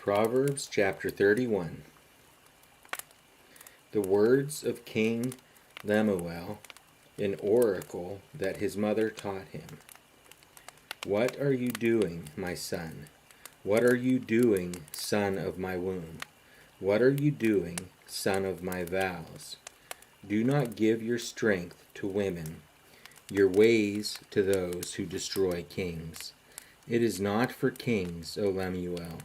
Proverbs chapter 31. The words of King Lemuel, an oracle that his mother taught him. What are you doing, my son? What are you doing, son of my womb? What are you doing, son of my vows? Do not give your strength to women, your ways to those who destroy kings. It is not for kings, O Lemuel.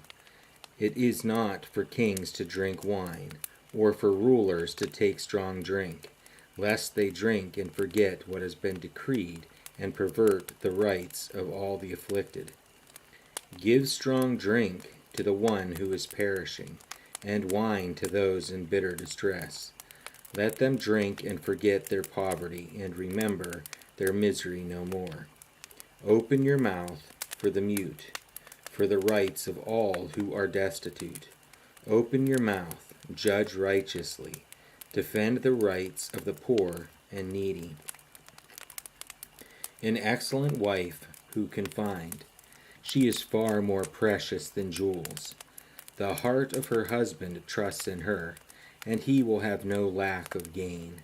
It is not for kings to drink wine, or for rulers to take strong drink, lest they drink and forget what has been decreed, and pervert the rights of all the afflicted. Give strong drink to the one who is perishing, and wine to those in bitter distress. Let them drink and forget their poverty, and remember their misery no more. Open your mouth for the mute, for the rights of all who are destitute. Open your mouth, judge righteously, defend the rights of the poor and needy. An excellent wife who can find? She is far more precious than jewels. The heart of her husband trusts in her, and he will have no lack of gain.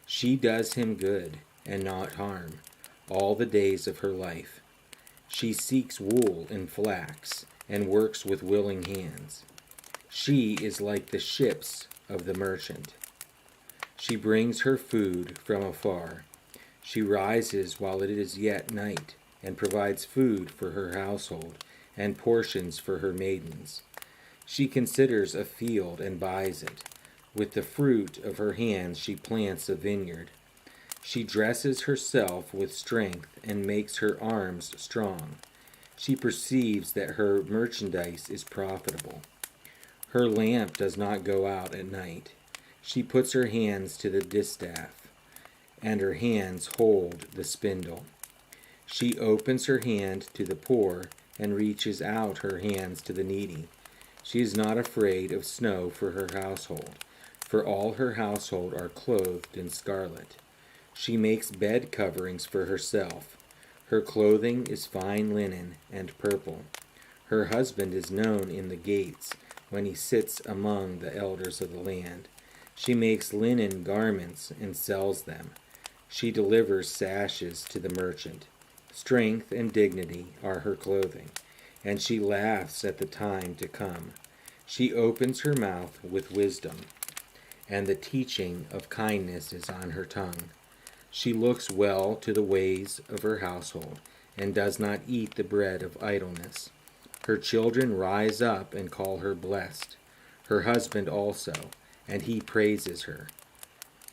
She does him good and not harm all the days of her life. She seeks wool and flax, and works with willing hands. She is like the ships of the merchant. She brings her food from afar. She rises while it is yet night, and provides food for her household, and portions for her maidens. She considers a field and buys it. With the fruit of her hands she plants a vineyard. She dresses herself with strength and makes her arms strong. She perceives that her merchandise is profitable. Her lamp does not go out at night. She puts her hands to the distaff, and her hands hold the spindle. She opens her hand to the poor and reaches out her hands to the needy. She is not afraid of snow for her household, for all her household are clothed in scarlet. She makes bed coverings for herself. Her clothing is fine linen and purple. Her husband is known in the gates when he sits among the elders of the land. She makes linen garments and sells them. She delivers sashes to the merchant. Strength and dignity are her clothing, and she laughs at the time to come. She opens her mouth with wisdom, and the teaching of kindness is on her tongue. She looks well to the ways of her household, and does not eat the bread of idleness. Her children rise up and call her blessed, her husband also, and he praises her.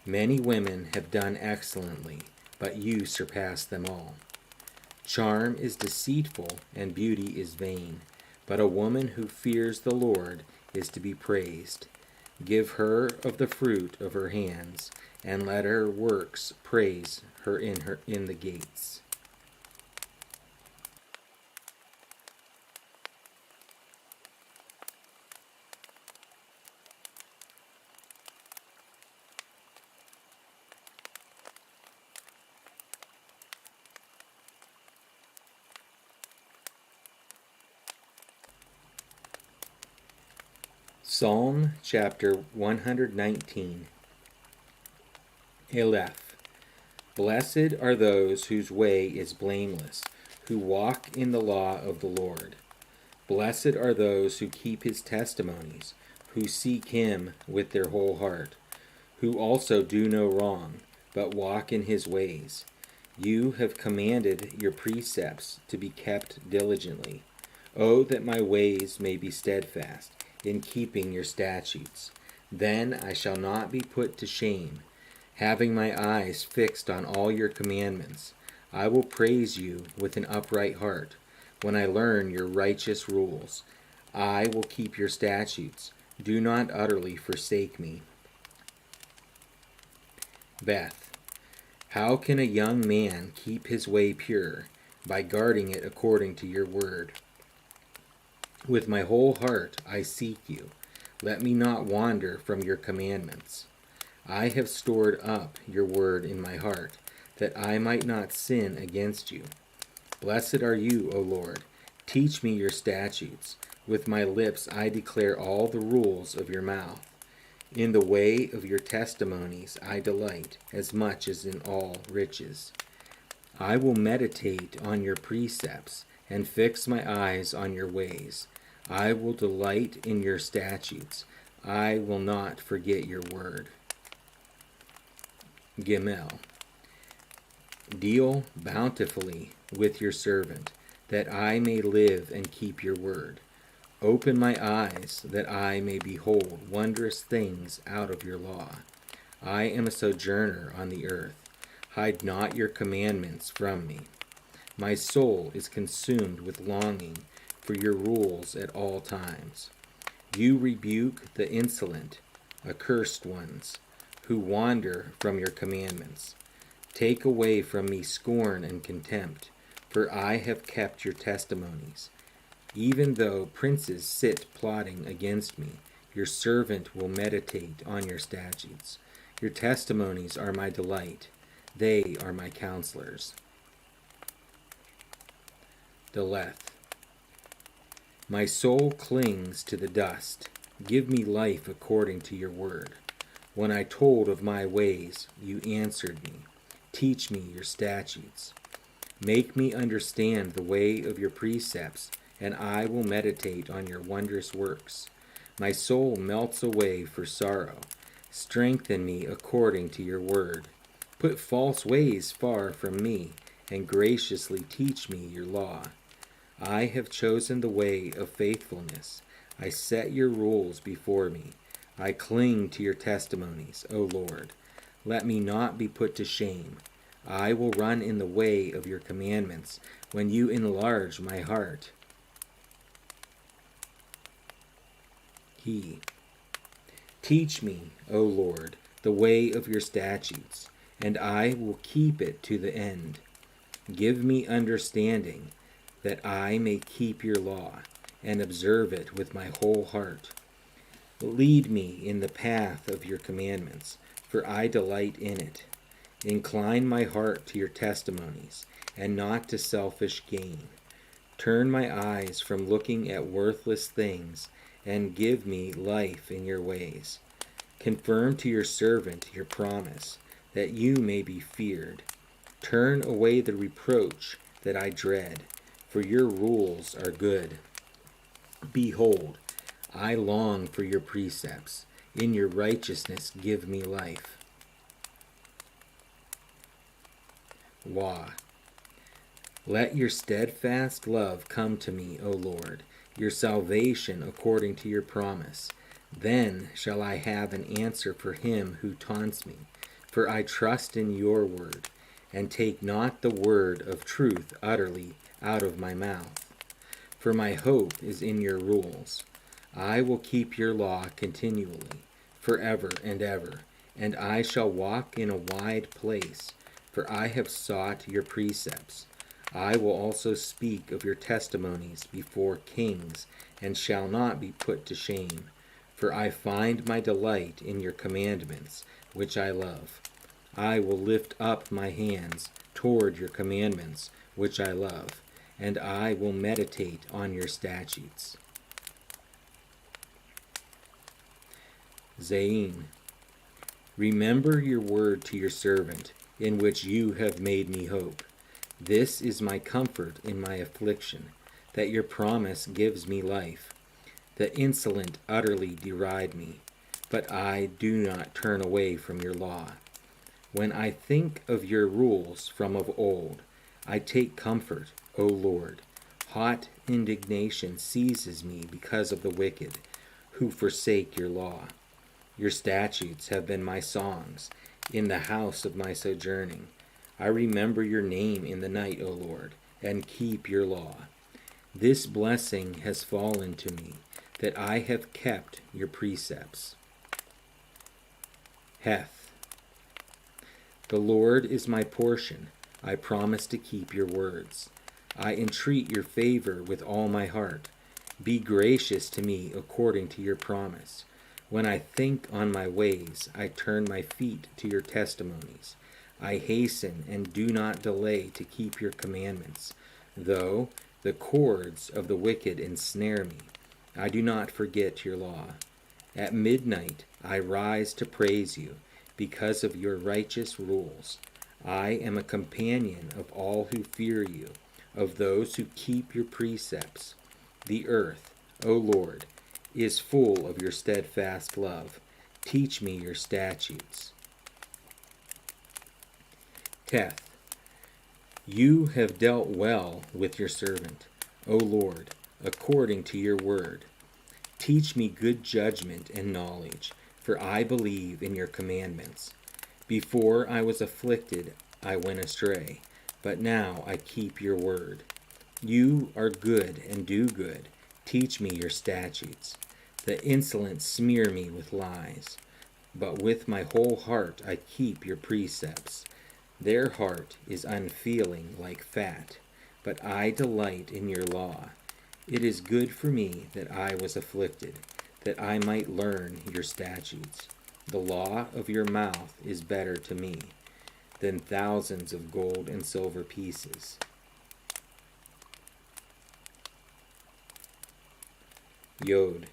Many women have done excellently, but you surpass them all. Charm is deceitful, and beauty is vain, but a woman who fears the Lord is to be praised. Give her of the fruit of her hands, and let her works praise her in the gates. Psalm chapter 119. Aleph. Blessed are those whose way is blameless, who walk in the law of the Lord. Blessed are those who keep his testimonies, who seek him with their whole heart, who also do no wrong, but walk in his ways. You have commanded your precepts to be kept diligently. Oh, that my ways may be steadfast in keeping your statutes. Then I shall not be put to shame. Having my eyes fixed on all your commandments, I will praise you with an upright heart. When I learn your righteous rules, I will keep your statutes. Do not utterly forsake me. Beth. How can a young man keep his way pure? By guarding it according to your word. With my whole heart I seek you. Let me not wander from your commandments. I have stored up your word in my heart, that I might not sin against you. Blessed are you, O Lord. Teach me your statutes. With my lips I declare all the rules of your mouth. In the way of your testimonies I delight as much as in all riches. I will meditate on your precepts and fix my eyes on your ways. I will delight in your statutes. I will not forget your word. Gimel. Deal bountifully with your servant, that I may live and keep your word. Open my eyes, that I may behold wondrous things out of your law. I am a sojourner on the earth. Hide not your commandments from me. My soul is consumed with longing for your rules at all times. You rebuke the insolent, accursed ones, who wander from your commandments. Take away from me scorn and contempt, for I have kept your testimonies. Even though princes sit plotting against me, your servant will meditate on your statutes. Your testimonies are my delight. They are my counselors. Deleth. My soul clings to the dust. Give me life according to your word. When I told of my ways, you answered me. Teach me your statutes. Make me understand the way of your precepts, and I will meditate on your wondrous works. My soul melts away for sorrow. Strengthen me according to your word. Put false ways far from me, and graciously teach me your law. I have chosen the way of faithfulness. I set your rules before me. I cling to your testimonies, O Lord. Let me not be put to shame. I will run in the way of your commandments when you enlarge my heart. Teach me, O Lord, the way of your statutes, and I will keep it to the end. Give me understanding, that I may keep your law and observe it with my whole heart. Lead me in the path of your commandments, for I delight in it. Incline my heart to your testimonies, and not to selfish gain. Turn my eyes from looking at worthless things, and give me life in your ways. Confirm to your servant your promise, that you may be feared. Turn away the reproach that I dread, for your rules are good. Behold, I long for your precepts. In your righteousness give me life. Wah. Let your steadfast love come to me, O Lord, your salvation according to your promise. Then shall I have an answer for him who taunts me, for I trust in your word, and take not the word of truth utterly out of my mouth. For my hope is in your rules. I will keep your law continually, forever and ever, and I shall walk in a wide place, for I have sought your precepts. I will also speak of your testimonies before kings, and shall not be put to shame. For I find my delight in your commandments, which I love. I will lift up my hands toward your commandments, which I love, and I will meditate on your statutes. Zayin. Remember your word to your servant, in which you have made me hope. This is my comfort in my affliction, that your promise gives me life. The insolent utterly deride me, but I do not turn away from your law. When I think of your rules from of old, I take comfort, O Lord. Hot indignation seizes me because of the wicked, who forsake your law. Your statutes have been my songs in the house of my sojourning. I remember your name in the night, O Lord, and keep your law. This blessing has fallen to me, that I have kept your precepts. Heth. The Lord is my portion. I promise to keep your words. I entreat your favor with all my heart. Be gracious to me according to your promise. When I think on my ways, I turn my feet to your testimonies. I hasten and do not delay to keep your commandments, though the cords of the wicked ensnare me. I do not forget your law. At midnight I rise to praise you because of your righteous rules. I am a companion of all who fear you, of those who keep your precepts. The earth, O Lord, is full of your steadfast love. Teach me your statutes. Teth, you have dealt well with your servant, O Lord, according to your word. Teach me good judgment and knowledge, for I believe in your commandments. Before I was afflicted, I went astray, but now I keep your word. You are good and do good. Teach me your statutes. The insolent smear me with lies, but with my whole heart I keep your precepts. Their heart is unfeeling like fat, but I delight in your law. It is good for me that I was afflicted, that I might learn your statutes. The law of your mouth is better to me than thousands of gold and silver pieces. Yod,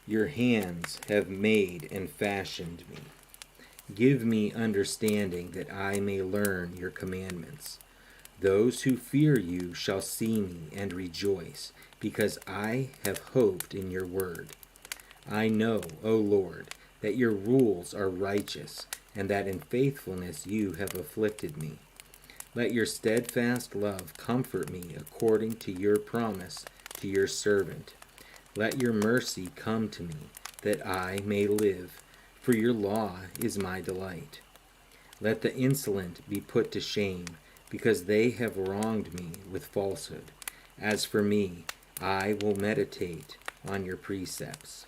your hands have made and fashioned me. Give me understanding that I may learn your commandments. Those who fear you shall see me and rejoice, because I have hoped in your word. I know, O Lord, that your rules are righteous, and that in faithfulness you have afflicted me. Let your steadfast love comfort me according to your promise to your servant. Let your mercy come to me, that I may live, for your law is my delight. Let the insolent be put to shame, because they have wronged me with falsehood. As for me, I will meditate on your precepts.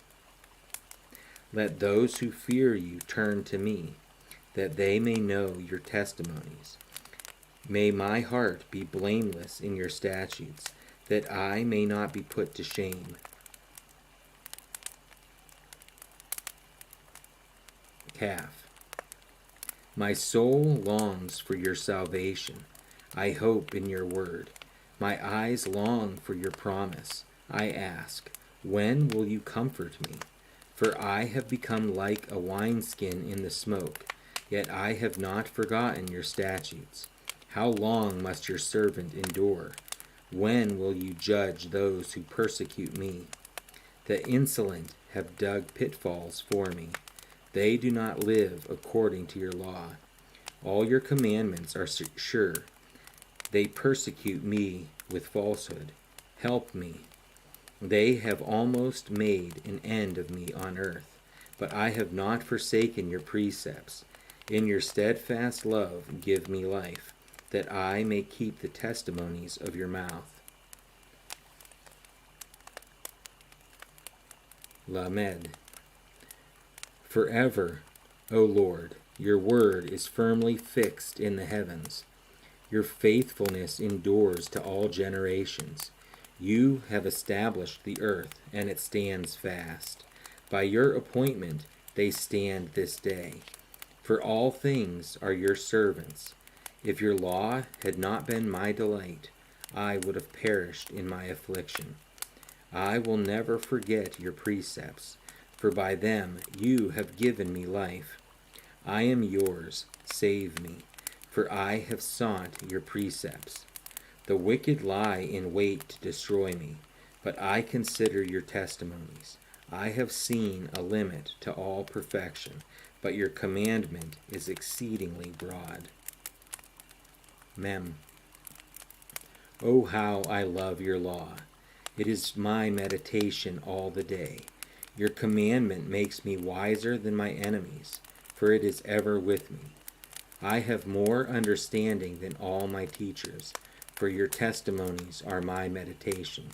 Let those who fear you turn to me, that they may know your testimonies. May my heart be blameless in your statutes, that I may not be put to shame. Calf. My soul longs for your salvation. I hope in your word. My eyes long for your promise. I ask, when will you comfort me? For I have become like a wineskin in the smoke, yet I have not forgotten your statutes. How long must your servant endure? When will you judge those who persecute me? The insolent have dug pitfalls for me. They do not live according to your law. All your commandments are sure. They persecute me with falsehood. Help me. They have almost made an end of me on earth, but I have not forsaken your precepts. In your steadfast love give me life, that I may keep the testimonies of your mouth. Lamed. Forever, O Lord, your word is firmly fixed in the heavens. Your faithfulness endures to all generations. You have established the earth, and it stands fast. By your appointment they stand this day. For all things are your servants. If your law had not been my delight, I would have perished in my affliction. I will never forget your precepts, for by them you have given me life. I am yours, save me, for I have sought your precepts. The wicked lie in wait to destroy me, but I consider your testimonies. I have seen a limit to all perfection, but your commandment is exceedingly broad. Mem. Oh, how I love your law! It is my meditation all the day. Your commandment makes me wiser than my enemies, for it is ever with me. I have more understanding than all my teachers, for your testimonies are my meditation.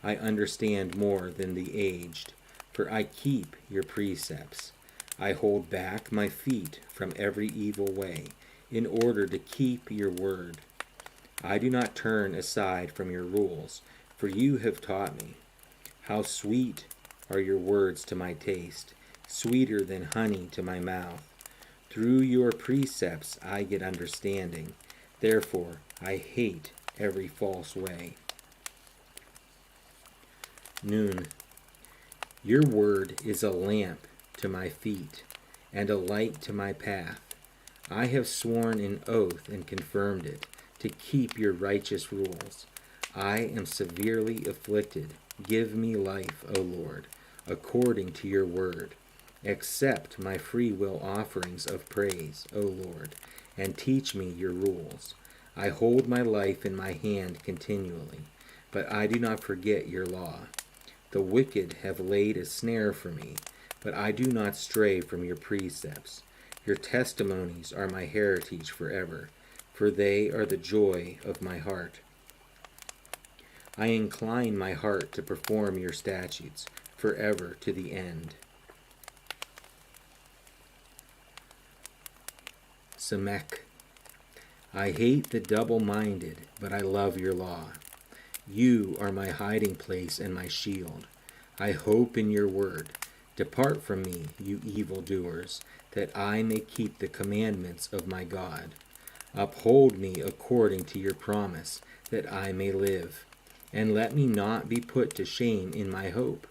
I understand more than the aged, for I keep your precepts. I hold back my feet from every evil way, in order to keep your word. I do not turn aside from your rules, for you have taught me. How sweet are your words to my taste, sweeter than honey to my mouth. Through your precepts I get understanding. Therefore I hate every false way. Noon. Your word is a lamp to my feet and a light to my path. I have sworn an oath and confirmed it, to keep your righteous rules. I am severely afflicted. Give me life, O Lord, according to your word. Accept my free will offerings of praise, O Lord, and teach me your rules. I hold my life in my hand continually, but I do not forget your law. The wicked have laid a snare for me, but I do not stray from your precepts. Your testimonies are my heritage forever, for they are the joy of my heart. I incline my heart to perform your statutes forever to the end. Samek. I hate the double-minded, but I love your law. You are my hiding place and my shield. I hope in your word. Depart from me, you evildoers, that I may keep the commandments of my God. Uphold me according to your promise, that I may live, and let me not be put to shame in my hope.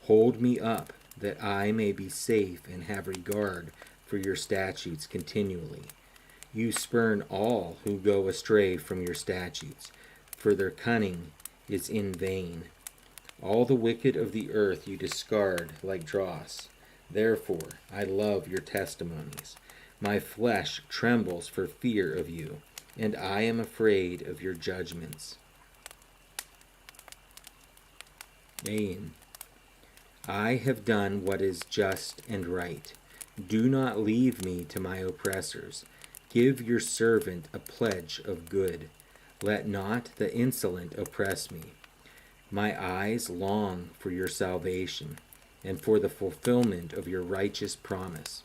Hold me up, that I may be safe and have regard for your statutes continually. You spurn all who go astray from your statutes, for their cunning is in vain. All the wicked of the earth you discard like dross. Therefore I love your testimonies. My flesh trembles for fear of you, and I am afraid of your judgments. Ayin. I have done what is just and right. Do not leave me to my oppressors. Give your servant a pledge of good. Let not the insolent oppress me. My eyes long for your salvation, and for the fulfillment of your righteous promise.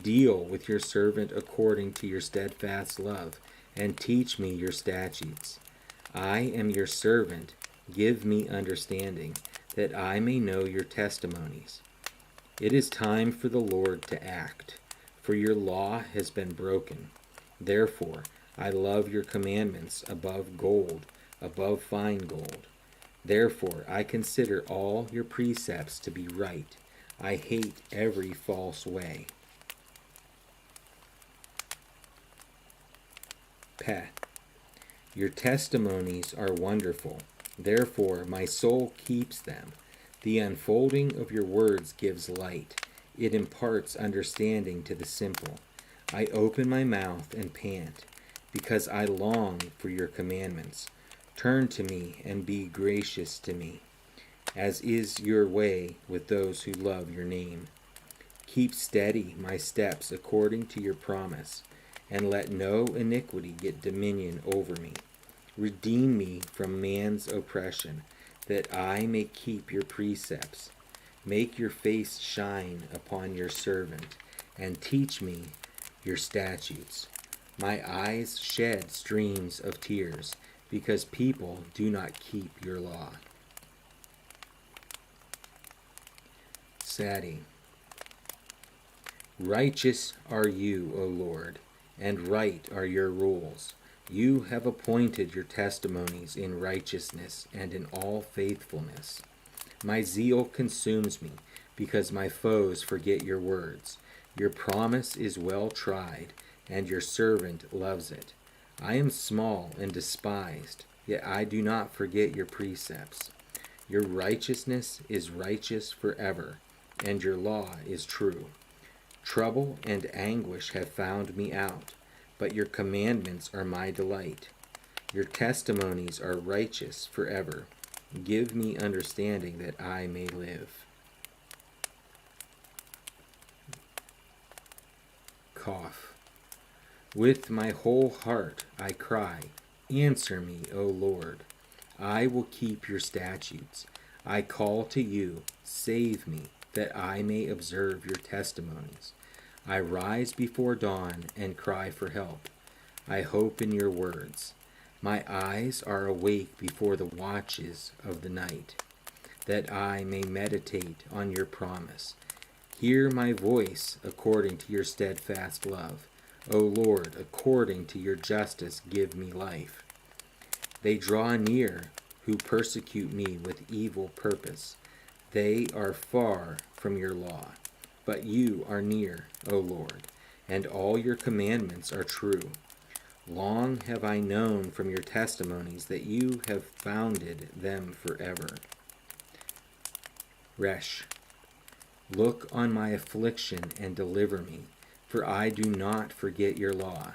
Deal with your servant according to your steadfast love, and teach me your statutes. I am your servant. Give me understanding, that I may know your testimonies. It is time for the Lord to act, for your law has been broken. Therefore I love your commandments above gold, above fine gold. Therefore I consider all your precepts to be right. I hate every false way. Peh. Your testimonies are wonderful. Therefore my soul keeps them. The unfolding of your words gives light. It imparts understanding to the simple. I open my mouth and pant, because I long for your commandments. Turn to me and be gracious to me, as is your way with those who love your name. Keep steady my steps according to your promise, and let no iniquity get dominion over me. Redeem me from man's oppression, that I may keep your precepts. Make your face shine upon your servant, and teach me your statutes. My eyes shed streams of tears, because people do not keep your law. Sadi. Righteous are you, O Lord, and right are your rules. You have appointed your testimonies in righteousness and in all faithfulness. My zeal consumes me, because my foes forget your words. Your promise is well tried, and your servant loves it. I am small and despised, yet I do not forget your precepts. Your righteousness is righteous forever, and your law is true. Trouble and anguish have found me out, but your commandments are my delight. Your testimonies are righteous forever. Give me understanding that I may live. Cough. With my whole heart I cry, answer me, O Lord. I will keep your statutes. I call to you, save me, that I may observe your testimonies. I rise before dawn and cry for help. I hope in your words. My eyes are awake before the watches of the night, that I may meditate on your promise. Hear my voice according to your steadfast love. O Lord, according to your justice, give me life. They draw near who persecute me with evil purpose. They are far from your law, but you are near, O Lord, and all your commandments are true. Long have I known from your testimonies that you have founded them forever. Resh. Look on my affliction and deliver me, for I do not forget your law.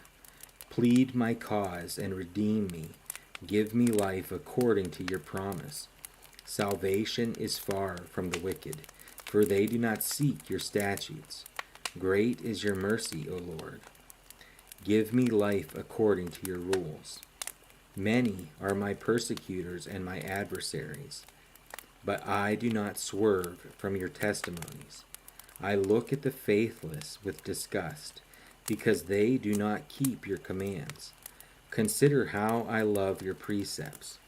Plead my cause and redeem me. Give me life according to your promise. Salvation is far from the wicked, for they do not seek your statutes. Great is your mercy, O Lord. Give me life according to your rules. Many are my persecutors and my adversaries, but I do not swerve from your testimonies. I look at the faithless with disgust, because they do not keep your commands. Consider how I love your precepts.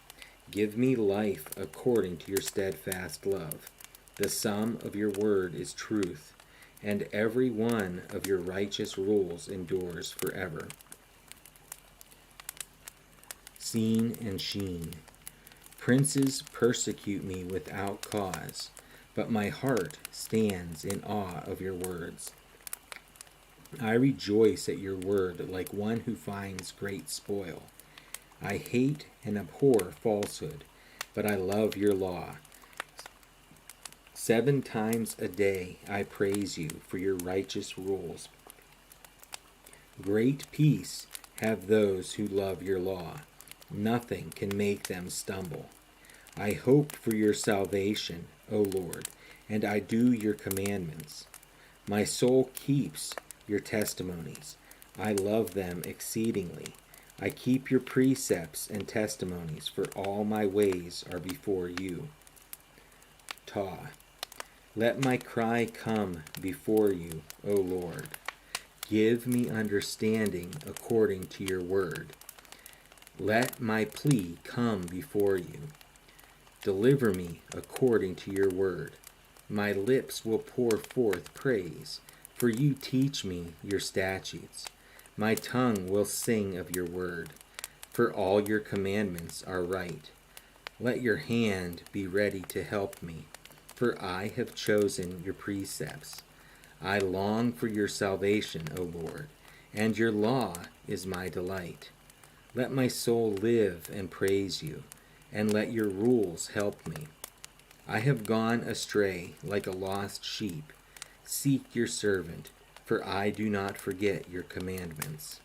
Give me life according to your steadfast love. The sum of your word is truth, and every one of your righteous rules endures forever. Seen and Sheen. Princes persecute me without cause, but my heart stands in awe of your words. I rejoice at your word like one who finds great spoil. I hate and abhor falsehood, but I love your law. 7 times a day I praise you for your righteous rules. Great peace have those who love your law. Nothing can make them stumble. I hope for your salvation, O Lord, and I do your commandments. My soul keeps your testimonies. I love them exceedingly. I keep your precepts and testimonies, for all my ways are before you. Taw. Let my cry come before you, O Lord. Give me understanding according to your word. Let my plea come before you. Deliver me according to your word. My lips will pour forth praise, for you teach me your statutes. My tongue will sing of your word, for all your commandments are right. Let your hand be ready to help me, for I have chosen your precepts. I long for your salvation, O Lord, and your law is my delight. Let my soul live and praise you, and let your rules help me. I have gone astray like a lost sheep. Seek your servant, for I do not forget your commandments.